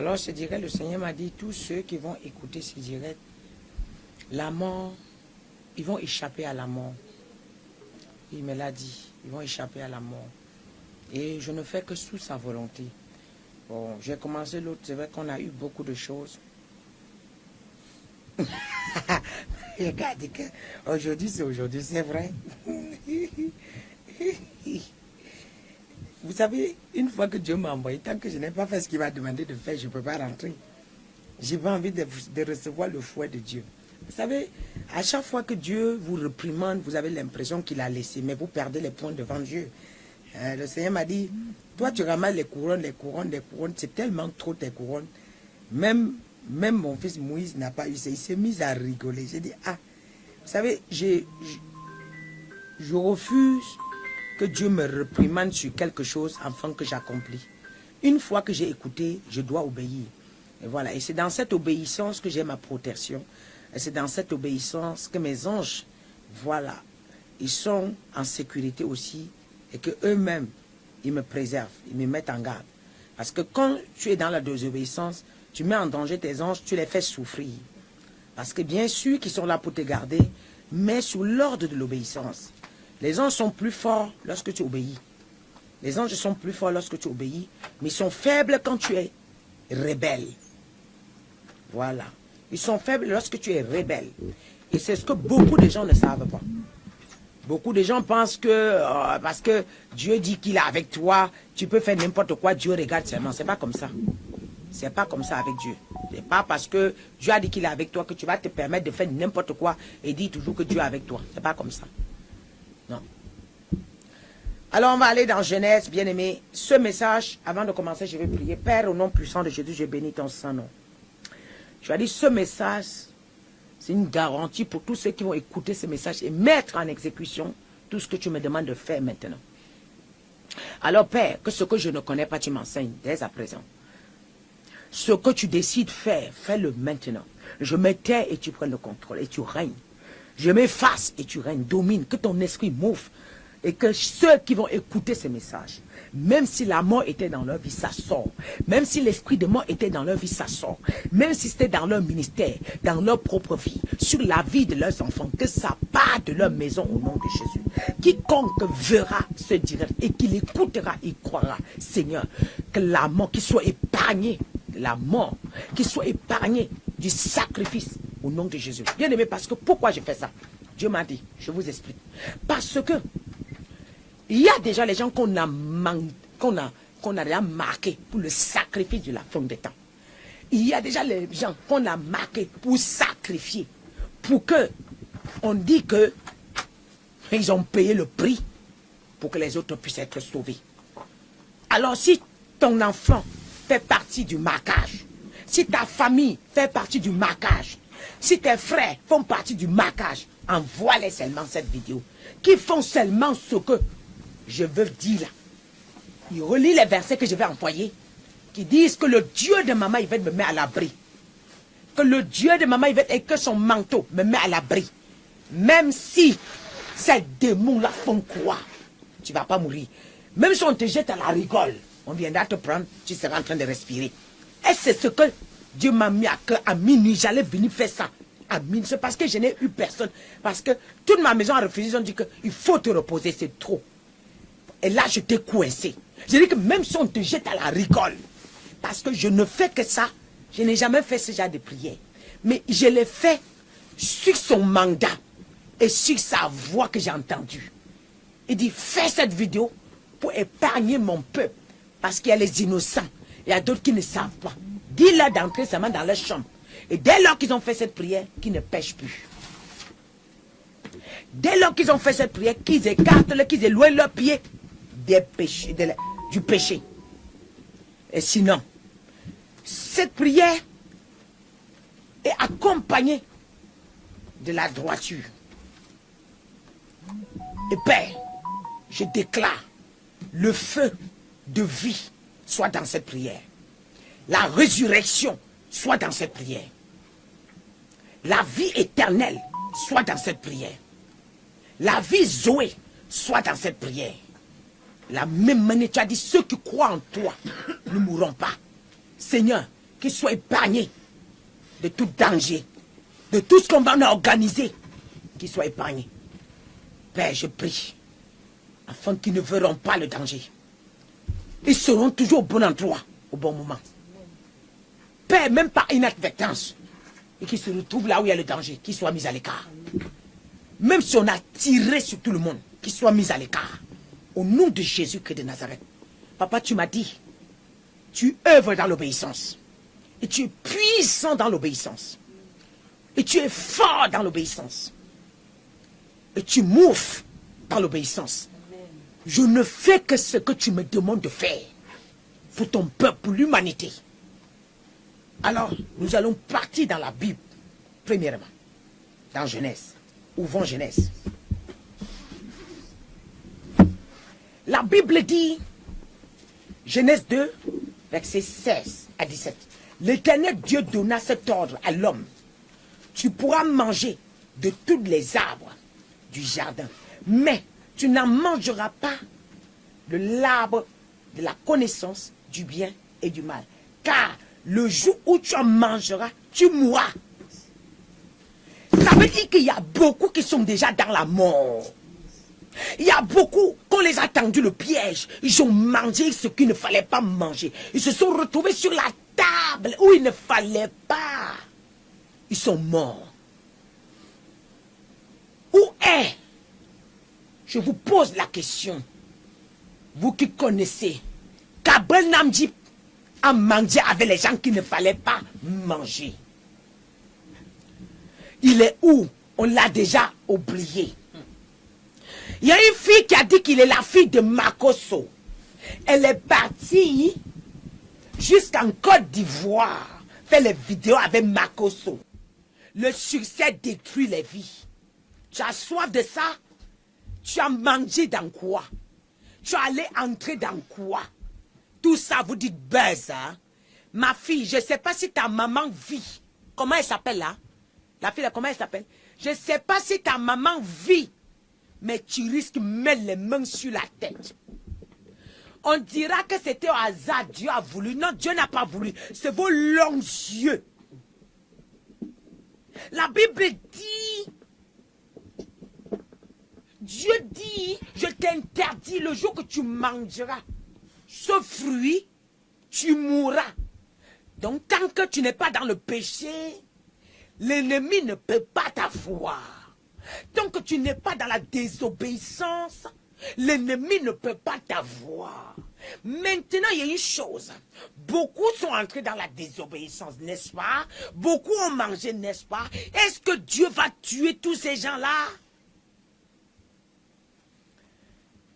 Alors ce direct, le Seigneur m'a dit, tous ceux qui vont écouter ce direct, la mort, ils vont échapper à la mort. Il me l'a dit, ils vont échapper à la mort. Et je ne fais que sous sa volonté. Bon, j'ai commencé l'autre, c'est vrai qu'on a eu beaucoup de choses. Regarde, aujourd'hui c'est vrai. Vous savez, une fois que Dieu m'a envoyé, tant que je n'ai pas fait ce qu'il m'a demandé de faire, je ne peux pas rentrer. J'ai pas envie de recevoir le fouet de Dieu. Vous savez, à chaque fois que Dieu vous réprimande, vous avez l'impression qu'il a laissé, mais vous perdez les points devant Dieu. Le Seigneur m'a dit, toi tu ramasses les couronnes, c'est tellement trop tes couronnes. Même mon fils Moïse n'a pas eu ça, il s'est mis à rigoler. J'ai dit, ah, vous savez, je refuse que Dieu me réprimande sur quelque chose afin que j'accomplis. Une fois que j'ai écouté, je dois obéir. Et voilà, et c'est dans cette obéissance que j'ai ma protection. Et c'est dans cette obéissance que mes anges, voilà, ils sont en sécurité aussi. Et qu'eux-mêmes, ils me préservent, ils me mettent en garde. Parce que quand tu es dans la désobéissance, tu mets en danger tes anges, tu les fais souffrir. Parce que bien sûr qu'ils sont là pour te garder, mais sous l'ordre de l'obéissance. Les anges sont plus forts lorsque tu obéis. Les anges sont plus forts lorsque tu obéis, mais ils sont faibles quand tu es rebelle. Voilà. Ils sont faibles lorsque tu es rebelle. Et c'est ce que beaucoup de gens ne savent pas. Beaucoup de gens pensent que parce que Dieu dit qu'il est avec toi, tu peux faire n'importe quoi, Dieu regarde seulement. C'est pas comme ça. C'est pas comme ça avec Dieu. C'est pas parce que Dieu a dit qu'il est avec toi que tu vas te permettre de faire n'importe quoi et dire toujours que Dieu est avec toi. C'est pas comme ça. Non. Alors on va aller dans Genèse, bien-aimé. Ce message, avant de commencer, je vais prier. Père, au nom puissant de Jésus, je bénis ton Saint-Nom. Tu as dit ce message, c'est une garantie pour tous ceux qui vont écouter ce message et mettre en exécution tout ce que tu me demandes de faire maintenant. Alors Père, que ce que je ne connais pas, tu m'enseignes dès à présent. Ce que tu décides de faire, fais-le maintenant. Je me tais et tu prends le contrôle et tu règnes. Je m'efface et tu règnes, domine, que ton esprit m'ouvre. Et que ceux qui vont écouter ce message, même si la mort était dans leur vie, ça sort. Même si l'esprit de mort était dans leur vie, ça sort. Même si c'était dans leur ministère, dans leur propre vie, sur la vie de leurs enfants, que ça part de leur maison au nom de Jésus. Quiconque verra ce direct et qu'il écoutera, il croira. Seigneur, que la mort qui soit épargnée, la mort qui soit épargnée du sacrifice au nom de Jésus. Bien aimé, parce que pourquoi je fais ça? Dieu m'a dit, je vous explique. Parce que il y a déjà les gens qu'on a déjà marqués pour le sacrifice de la fin des temps. Il y a déjà les gens qu'on a marqués pour sacrifier. Pour que on dit que ils ont payé le prix pour que les autres puissent être sauvés. Alors si ton enfant fait partie du marquage, si ta famille fait partie du marquage, si tes frères font partie du marquage, envoie-les seulement cette vidéo. Qui font seulement ce que je veux dire là. Il relit les versets que je vais envoyer. Qui disent que le Dieu de maman Yvette me met à l'abri. Que le Dieu de maman Yvette et que son manteau me met à l'abri. Même si ces démons-là font croire, tu ne vas pas mourir. Même si on te jette à la rigole, on viendra te prendre, tu seras en train de respirer. Et c'est ce que Dieu m'a mis à cœur à minuit. J'allais venir faire ça. C'est parce que je n'ai eu personne. Parce que toute ma maison a refusé. Ils ont dit qu'il faut te reposer, c'est trop. Et là, je t'ai coincé. Je dis que même si on te jette à la rigole, parce que je ne fais que ça, je n'ai jamais fait ce genre de prière. Mais je l'ai fait sur son mandat et sur sa voix que j'ai entendue. Il dit, fais cette vidéo pour épargner mon peuple. Parce qu'il y a les innocents. Il y a d'autres qui ne savent pas. Dis-leur d'entrer seulement dans leur chambre. Et dès lors qu'ils ont fait cette prière, qu'ils ne pêchent plus. Dès lors qu'ils ont fait cette prière, qu'ils écartent, qu'ils éloignent leurs pieds des péchés, du péché. Et sinon, cette prière est accompagnée de la droiture. Et Père, je déclare le feu de vie soit dans cette prière. La résurrection soit dans cette prière. La vie éternelle soit dans cette prière. La vie Zoé soit dans cette prière. La même manière, tu as dit, ceux qui croient en toi ne mourront pas. Seigneur, qu'ils soient épargnés de tout danger, de tout ce qu'on va organiser, qu'ils soient épargnés. Père, je prie, afin qu'ils ne verront pas le danger. Ils seront toujours au bon endroit, au bon moment. Père, même par inadvertance, et qu'ils se retrouvent là où il y a le danger, qu'ils soient mis à l'écart. Même si on a tiré sur tout le monde, qu'ils soient mis à l'écart. Au nom de Jésus-Christ de Nazareth. Papa, tu m'as dit, tu œuvres dans l'obéissance. Et tu es puissant dans l'obéissance. Et tu es fort dans l'obéissance. Et tu m'ouvres dans l'obéissance. Je ne fais que ce que tu me demandes de faire. Pour ton peuple, pour l'humanité. Alors, nous allons partir dans la Bible. Premièrement, dans Genèse. Ouvrons Genèse. La Bible dit, Genèse 2, versets 16 à 17. L'Éternel Dieu donna cet ordre à l'homme. Tu pourras manger de tous les arbres du jardin, mais tu n'en mangeras pas de l'arbre de la connaissance du bien et du mal. Car le jour où tu en mangeras, tu mourras. Ça veut dire qu'il y a beaucoup qui sont déjà dans la mort. Il y a beaucoup, qu'on les a tendu le piège, ils ont mangé ce qu'il ne fallait pas manger. Ils se sont retrouvés sur la table où il ne fallait pas. Ils sont morts. Où est, je vous pose la question, vous qui connaissez, qu'Abraham Namdi a mangé avec les gens qu'il ne fallait pas manger. Il est où? On l'a déjà oublié. Il y a une fille qui a dit qu'il est la fille de Makosso. Elle est partie jusqu'en Côte d'Ivoire faire les vidéos avec Makosso. Le succès détruit les vies. Tu as soif de ça? Tu as mangé dans quoi? Tu es allé entrer dans quoi? Tout ça, vous dites buzz, hein? Ma fille, je ne sais pas si ta maman vit. Comment elle s'appelle là? La fille là, comment elle s'appelle? Je ne sais pas si ta maman vit. Mais tu risques de mettre les mains sur la tête. On dira que c'était au hasard, Dieu a voulu. Non, Dieu n'a pas voulu. C'est vos longs yeux. La Bible dit, Dieu dit, je t'interdis le jour que tu mangeras ce fruit, tu mourras. Donc tant que tu n'es pas dans le péché, l'ennemi ne peut pas t'avoir. Tant que tu n'es pas dans la désobéissance, l'ennemi ne peut pas t'avoir. Maintenant, il y a une chose. Beaucoup sont entrés dans la désobéissance, n'est-ce pas? Beaucoup ont mangé, n'est-ce pas? Est-ce que Dieu va tuer tous ces gens-là?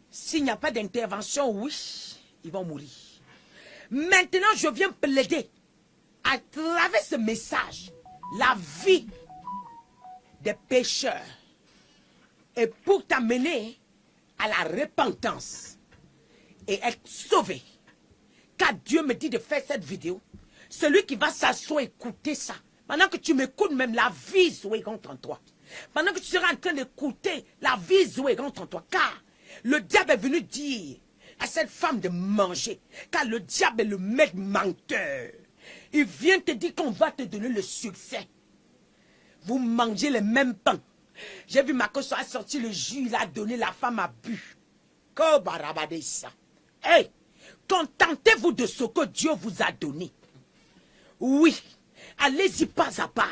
S'il n'y a pas d'intervention, oui, ils vont mourir. Maintenant, je viens plaider à travers ce message la vie des pécheurs et pour t'amener à la repentance et être sauvé. Car Dieu me dit de faire cette vidéo, celui qui va s'asseoir écouter ça, pendant que tu m'écoutes même, la vie Zoé rentre en toi. Pendant que tu seras en train d'écouter, la vie Zoé rentre en toi. Car le diable est venu dire à cette femme de manger, car le diable est le maître menteur. Il vient te dire qu'on va te donner le succès. Vous mangez les mêmes pains. J'ai vu Makosso a sorti le jus, il a donné, la femme a bu. Hey, contentez-vous de ce que Dieu vous a donné. Oui, allez-y pas à pas.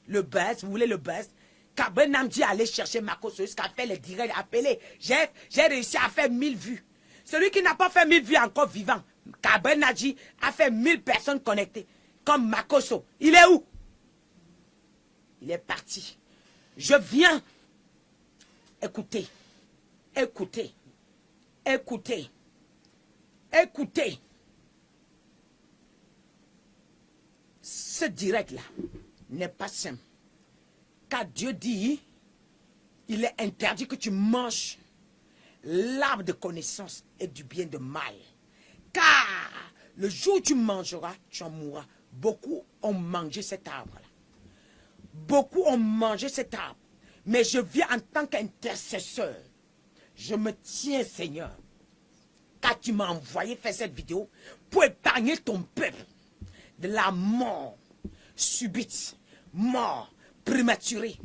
Le buzz, vous voulez le buzz? Kabren Namdi allait chercher Makosso jusqu'à faire les directs appelés. J'ai réussi à faire 1000 vues. Celui qui n'a pas fait 1000 vues encore vivant, Kabren Namdi a fait 1000 personnes connectées. Comme Makosso. Il est où? Il est parti. Je viens. Écoutez. Écoutez. Écoutez. Écoutez. Ce direct-là n'est pas simple. Car Dieu dit, il est interdit que tu manges l'arbre de connaissance et du bien et de mal. Car le jour où tu mangeras, tu en mourras. Beaucoup ont mangé cet arbre-là. Beaucoup ont mangé cet arbre. Mais je viens en tant qu'intercesseur. Je me tiens, Seigneur. Car tu m'as envoyé faire cette vidéo pour épargner ton peuple. de la mort subite, mort prématurée,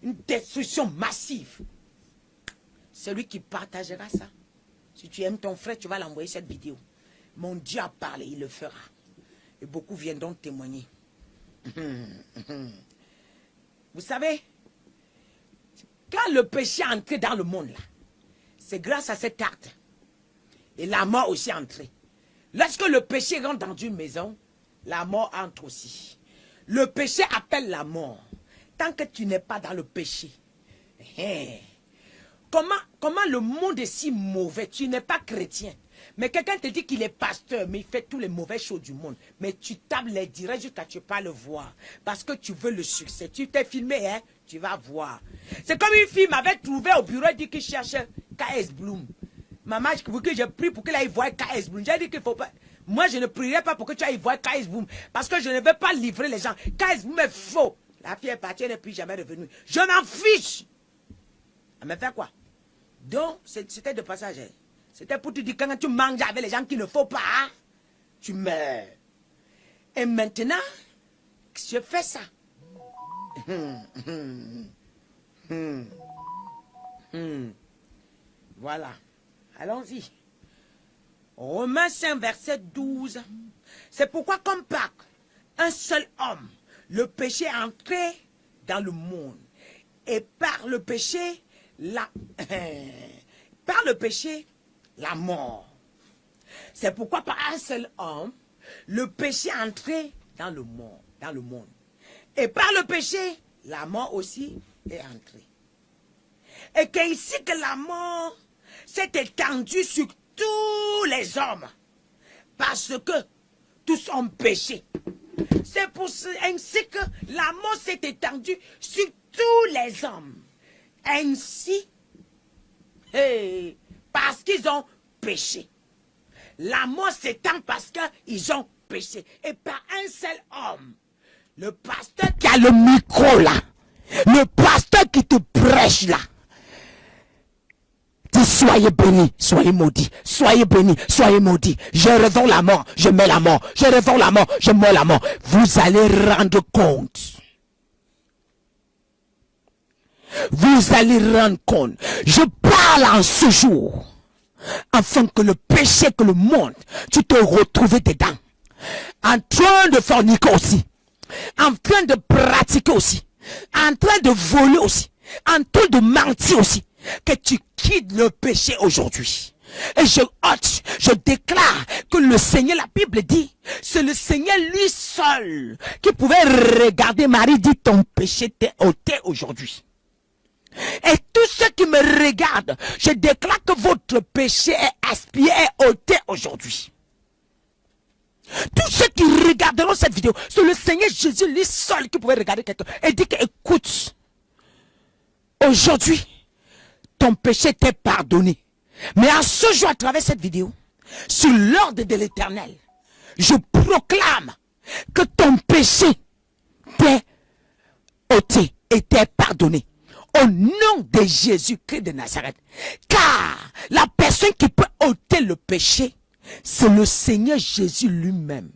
une destruction massive. Celui qui partagera ça, si tu aimes ton frère, tu vas l'envoyer cette vidéo. Mon Dieu a parlé, il le fera. Et beaucoup viendront témoigner. Vous savez, quand le péché est entré dans le monde, là, c'est grâce à cet acte. Et la mort aussi est entrée. Lorsque le péché rentre dans une maison, la mort entre aussi. Le péché appelle la mort. Tant que tu n'es pas dans le péché. Comment le monde est si mauvais? Tu n'es pas chrétien. Mais quelqu'un te dit qu'il est pasteur, mais il fait tous les mauvaises choses du monde. Mais tu tapes les directs jusqu'à ce que tu ne peux pas le voir. Parce que tu veux le succès. Tu t'es filmé, hein? Tu vas voir. C'est comme une fille m'avait trouvé au bureau et dit qu'il cherchait KS Bloom. Maman, j'ai prié pour qu'elle aille voir KS Bloom. J'ai dit qu'il ne faut pas. Moi, je ne prierai pas pour que tu ailles voir KS Bloom. Parce que je ne veux pas livrer les gens. KS Bloom est faux. La fille est partie, elle n'est plus jamais revenue. Je m'en fiche. Elle me fait quoi? Donc, c'était de passage. C'était pour te dire quand tu manges avec les gens qu'il ne faut pas, tu meurs. Et maintenant, je fais ça. Voilà. Allons-y. Romains 5, verset 12. C'est pourquoi comme Pâques, un seul homme, le péché est entré dans le monde. Et par le péché, la mort. C'est pourquoi par un seul homme, le péché est entré dans le monde. Et par le péché, la mort aussi est entrée. Et qu'ainsi que la mort s'est étendue sur tous les hommes, parce que tous ont péché. C'est ainsi que la mort s'est étendue sur tous les hommes. Ainsi, parce qu'ils ont péché. La mort s'étend parce qu'ils ont péché. Et par un seul homme. Le pasteur qui a le micro là. Le pasteur qui te prêche là. Dis soyez bénis, soyez maudits. Soyez bénis, soyez maudits. Je révère la mort, je mets la mort. Je révère la mort, je mets la mort. Vous allez rendre compte. Vous allez rendre compte. Je parle en ce jour. Afin que le péché, que le monde, tu te retrouves dedans. En train de forniquer aussi. En train de pratiquer aussi. En train de voler aussi. En train de mentir aussi. Que tu quittes le péché aujourd'hui. Et je déclare que le Seigneur, la Bible dit, c'est le Seigneur lui seul qui pouvait regarder Marie, dit ton péché t'est ôté aujourd'hui. Et tous ceux qui me regardent, je déclare que votre péché est expié et ôté aujourd'hui. Tous ceux qui regarderont cette vidéo, c'est le Seigneur Jésus lui seul qui pouvait regarder quelqu'un et dire que écoute, aujourd'hui, ton péché t'est pardonné. Mais à ce jour, à travers cette vidéo, sur l'ordre de l'Éternel, je proclame que ton péché t'est ôté et t'est pardonné. Au nom de Jésus-Christ de Nazareth. Car la personne qui peut ôter le péché, c'est le Seigneur Jésus lui-même.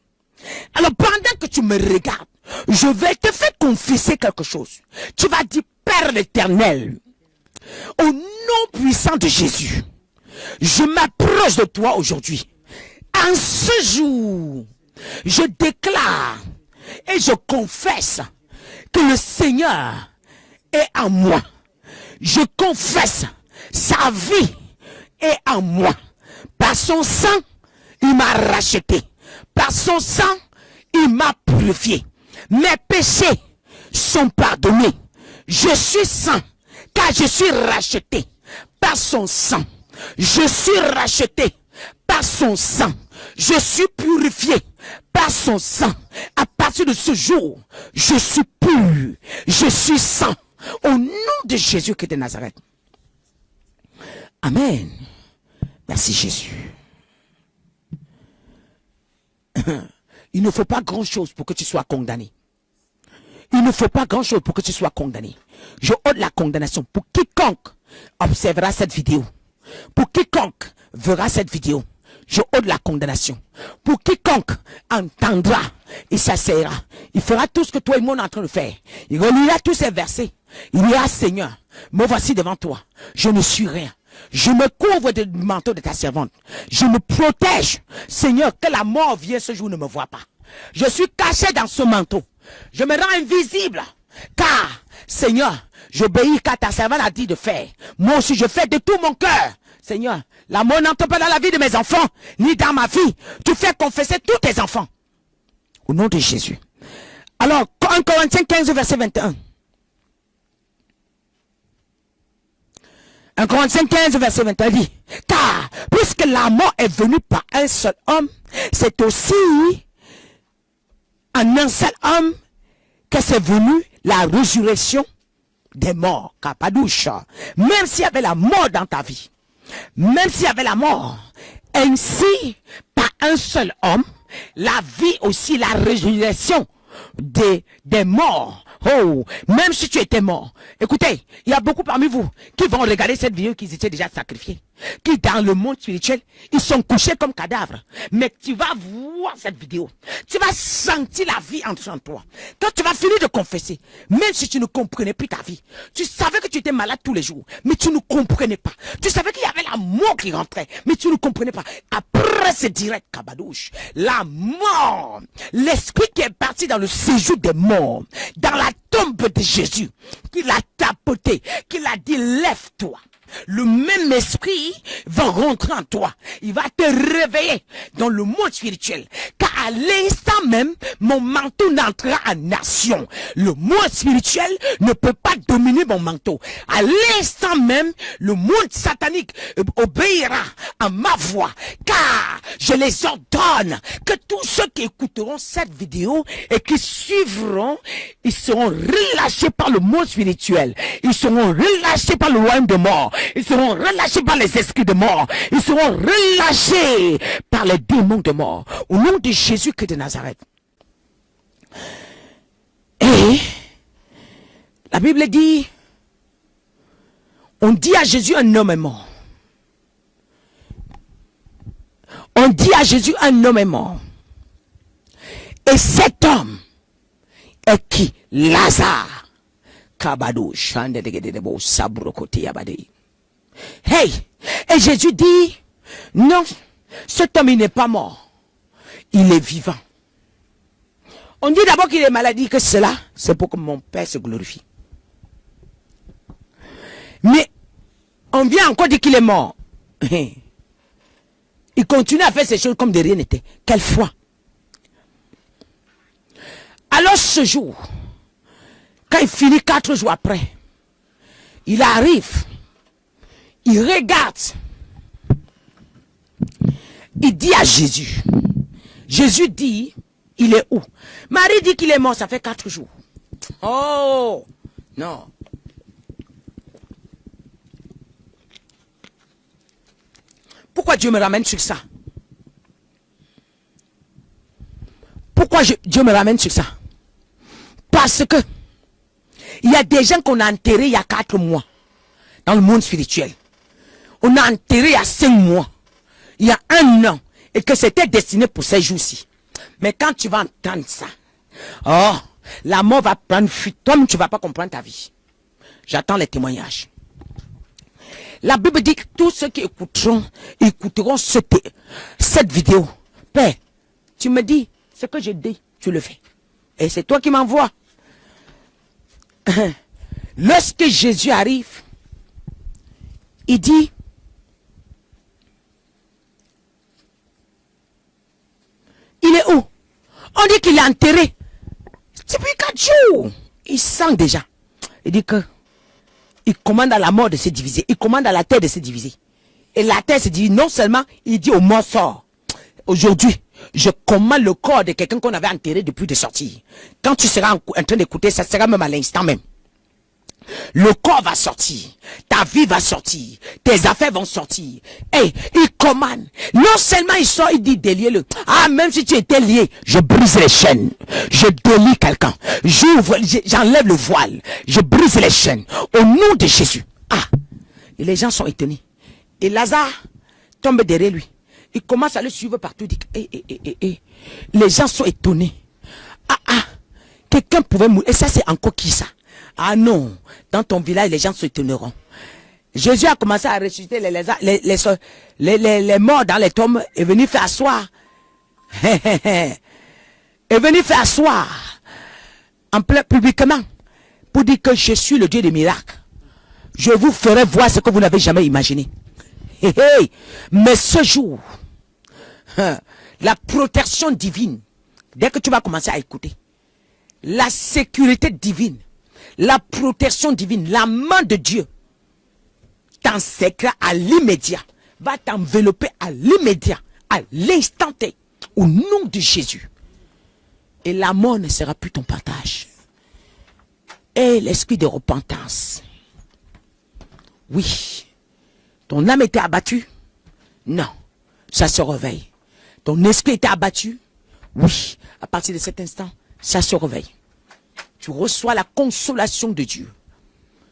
Alors pendant que tu me regardes, je vais te faire confesser quelque chose. Tu vas dire, Père l'Éternel, au nom puissant de Jésus, je m'approche de toi aujourd'hui. En ce jour, je déclare et je confesse que le Seigneur est en moi. Je confesse sa vie est en moi. Par son sang, il m'a racheté. Par son sang, il m'a purifié. Mes péchés sont pardonnés. Je suis saint, car je suis racheté par son sang. Je suis racheté par son sang. Je suis purifié par son sang. À partir de ce jour, je suis pur. Je suis saint. Au nom de Jésus-Christ de Nazareth. Amen. Merci Jésus. Il ne faut pas grand-chose pour que tu sois condamné. Il ne faut pas grand-chose pour que tu sois condamné. Je ôte la condamnation pour quiconque observera cette vidéo. Pour quiconque verra cette vidéo. je ôte la condamnation. Pour quiconque entendra, il s'asseyra. Il fera tout ce que toi et moi on est en train de faire. Il relira tous ces versets. Il dira, Seigneur, me voici devant toi. Je ne suis rien. Je me couvre du manteau de ta servante. Je me protège. Seigneur, que la mort vienne ce jour ne me voit pas. Je suis caché dans ce manteau. Je me rends invisible. Car, Seigneur, j'obéis car ta servante a dit de faire. Moi aussi, je fais de tout mon cœur. Seigneur, la mort n'entre pas dans la vie de mes enfants, ni dans ma vie. Tu fais confesser tous tes enfants. Au nom de Jésus. Alors, 1 Corinthiens 15, verset 21. 1 Corinthiens 15, verset 21 dit, car puisque la mort est venue par un seul homme, c'est aussi en un seul homme que c'est venu la résurrection des morts. Kapadoucha. Même s'il y avait la mort dans ta vie, même s'il y avait la mort, ainsi par un seul homme, la vie aussi, la résurrection des morts. Oh, même si tu étais mort. Écoutez, il y a beaucoup parmi vous qui vont regarder cette vidéo qu'ils étaient déjà sacrifiés. Qui dans le monde spirituel, ils sont couchés comme cadavres. Mais tu vas voir cette vidéo. Tu vas sentir la vie en toi. Quand tu vas finir de confesser, même si tu ne comprenais plus ta vie, tu savais que tu étais malade tous les jours, mais tu ne comprenais pas. Tu savais qu'il y avait la mort qui rentrait, mais tu ne comprenais pas. Après, c'est direct, Kabadouche. La mort, l'esprit qui est parti dans le séjour des morts, dans la tombe de Jésus, qui l'a tapoté, qui l'a dit, lève-toi. Le même esprit va rentrer en toi. Il va te réveiller dans le monde spirituel. Car à l'instant même, mon manteau n'entrera en nation. Le monde spirituel ne peut pas dominer mon manteau. À l'instant même, le monde satanique obéira à ma voix. Car je les ordonne que tous ceux qui écouteront cette vidéo et qui suivront, ils seront relâchés par le monde spirituel. Ils seront relâchés par le royaume de mort. Ils seront relâchés par les esprits de mort. Ils seront relâchés par les démons de mort. Au nom de Jésus-Christ de Nazareth. Et la Bible dit, on dit à Jésus, un homme est mort. On dit à Jésus, un homme est mort. Et cet homme est qui? Lazare. Kabadou, chande de beau sabre côté yabade. Hey! Et Jésus dit, non, cet homme il n'est pas mort. Il est vivant. On dit d'abord qu'il est malade, que cela, c'est pour que mon Père se glorifie. Mais, on vient encore dire qu'il est mort. Il continue à faire ces choses comme de rien n'était. Quelle foi! Alors ce jour, quand il finit 4 jours après, il arrive, il regarde, il dit à Jésus, Jésus dit, il est où? Marie dit qu'il est mort, ça fait 4 jours. Oh, non. Pourquoi Dieu me ramène sur ça? Pourquoi Dieu me ramène sur ça? Parce que il y a des gens qu'on a enterrés il y a 4 mois dans le monde spirituel. On a enterré il y a 5 mois, il y a 1 an, et que c'était destiné pour ces jours-ci. Mais quand tu vas entendre ça, oh, la mort va prendre fuite. Toi-même, tu ne vas pas comprendre ta vie. J'attends les témoignages. La Bible dit que tous ceux qui écouteront cette vidéo. Père, tu me dis ce que je dis, tu le fais. Et c'est toi qui m'envoies. Lorsque Jésus arrive, il dit, il est où? On dit qu'il est enterré. Depuis 4 jours. Il sent déjà. Il dit que il commande à la mort de se diviser. Il commande à la terre de se diviser. Et la terre se divise. Non seulement, il dit au mort sort. Aujourd'hui, je commande le corps de quelqu'un qu'on avait enterré depuis de sortir. Quand tu seras en train d'écouter, ça sera même à l'instant même. Le corps va sortir, ta vie va sortir, tes affaires vont sortir. Et il commande. Non seulement il sort, il dit déliez-le. Ah, même si tu étais lié, je brise les chaînes. Je délie quelqu'un. J'ouvre, j'enlève le voile. Je brise les chaînes. Au nom de Jésus. Ah, et les gens sont étonnés. Et Lazare tombe derrière lui. Il commence à le suivre partout. Il dit, les gens sont étonnés. Quelqu'un pouvait mourir. Et ça, c'est encore qui ça? Ah non, dans ton village, les gens s'étonneront. Jésus a commencé à ressusciter les morts dans les tombes et venu faire asseoir. est venu faire asseoir en plein publiquement pour dire que je suis le Dieu des miracles. Je vous ferai voir ce que vous n'avez jamais imaginé. Mais ce jour, la protection divine, dès que tu vas commencer à écouter, la sécurité divine, la protection divine, la main de Dieu t'encerclera à l'immédiat, va t'envelopper à l'immédiat, à l'instant T, au nom de Jésus. Et la mort ne sera plus ton partage. Et l'esprit de repentance. Oui. Ton âme était abattue? Non. Ça se réveille. Ton esprit était abattu? Oui. À partir de cet instant, ça se réveille. Tu reçois la consolation de Dieu.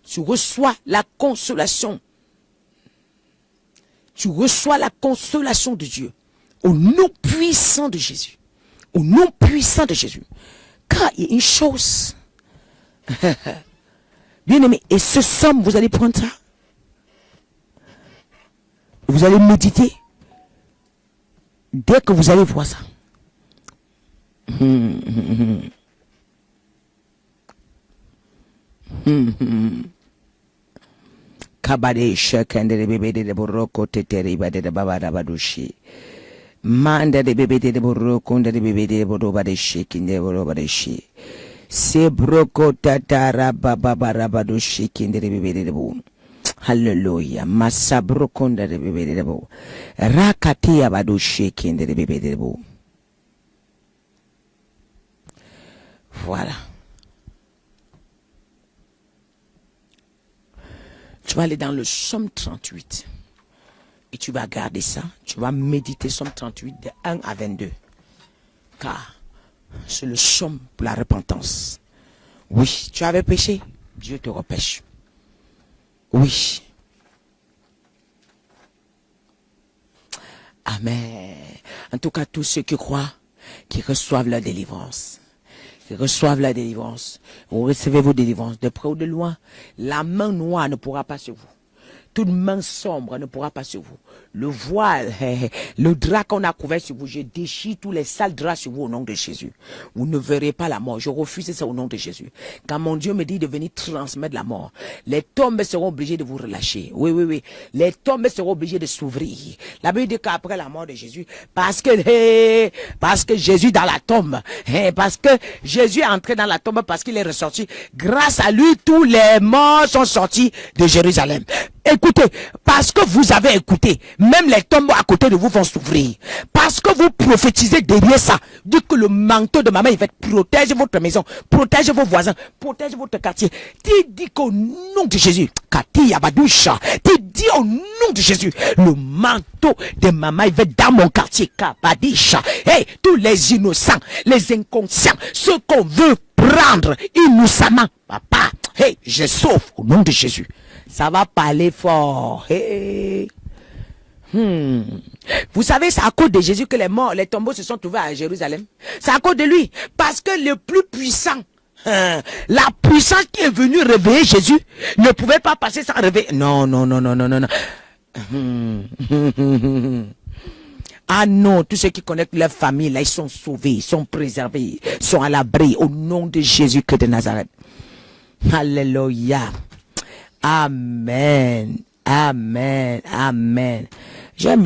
Tu reçois la consolation. Tu reçois la consolation de Dieu. Au nom puissant de Jésus. Au nom puissant de Jésus. Car il y a une chose. Bien aimé, et ce somme, vous allez prendre ça. Vous allez méditer. Dès que vous allez voir ça. Kabade shakande bebe de boroko teteri bade de babada badushi. Manda de bebe de boroko de bebe de bodoba de shikinde bodoba de shi. Se broko tatara babara badushi kinde de bebe de bo. Hallelujah. Massa broko de bebe de bo. Rakati abadushi kinde de bebe de bo. Voilà. Tu vas aller dans le Psaume 38 et tu vas garder ça. Tu vas méditer Psaume 38 de 1 à 22. Car c'est le psaume pour la repentance. Oui, tu avais péché, Dieu te repêche. Oui. Amen. En tout cas, tous ceux qui croient, qui reçoivent la délivrance. Qui reçoivent la délivrance. Vous recevez vos délivrances de près ou de loin. La main noire ne pourra pas sur vous. Toute main sombre ne pourra pas sur vous. Le voile, le drap qu'on a couvert sur vous, je déchire tous les sales draps sur vous au nom de Jésus. Vous ne verrez pas la mort. Je refuse ça au nom de Jésus. Quand mon Dieu me dit de venir transmettre la mort, les tombes seront obligées de vous relâcher. Oui, oui, oui. Les tombes seront obligées de s'ouvrir. La Bible dit qu'après la mort de Jésus, parce que Jésus dans la tombe, parce que Jésus est entré dans la tombe, parce qu'il est ressorti, grâce à lui, tous les morts sont sortis de Jérusalem. Écoutez, parce que vous avez écouté, même les tombes à côté de vous vont s'ouvrir. Parce que vous prophétisez derrière ça. Dites que le manteau de maman, il va protéger votre maison, protéger vos voisins, protéger votre quartier. Tu dis qu'au nom de Jésus, Kati Yabadoucha, tu dis au nom de Jésus, le manteau de maman, il va dans mon quartier, Kabadisha. Hey, tous les innocents, les inconscients, ceux qu'on veut prendre innocemment, papa, hey, je sauve au nom de Jésus. Ça va parler fort. Hey. Vous savez, c'est à cause de Jésus que les morts, les tombeaux se sont trouvés à Jérusalem. C'est à cause de lui. Parce que le plus puissant, la puissance qui est venue réveiller Jésus, ne pouvait pas passer sans réveiller. Non, non, non, non, non, non, non. Ah non, tous ceux qui connaissent leur famille, là, ils sont sauvés, ils sont préservés, ils sont à l'abri au nom de Jésus-Christ de Nazareth. Alléluia. Amen. Amen. Amen. J'aime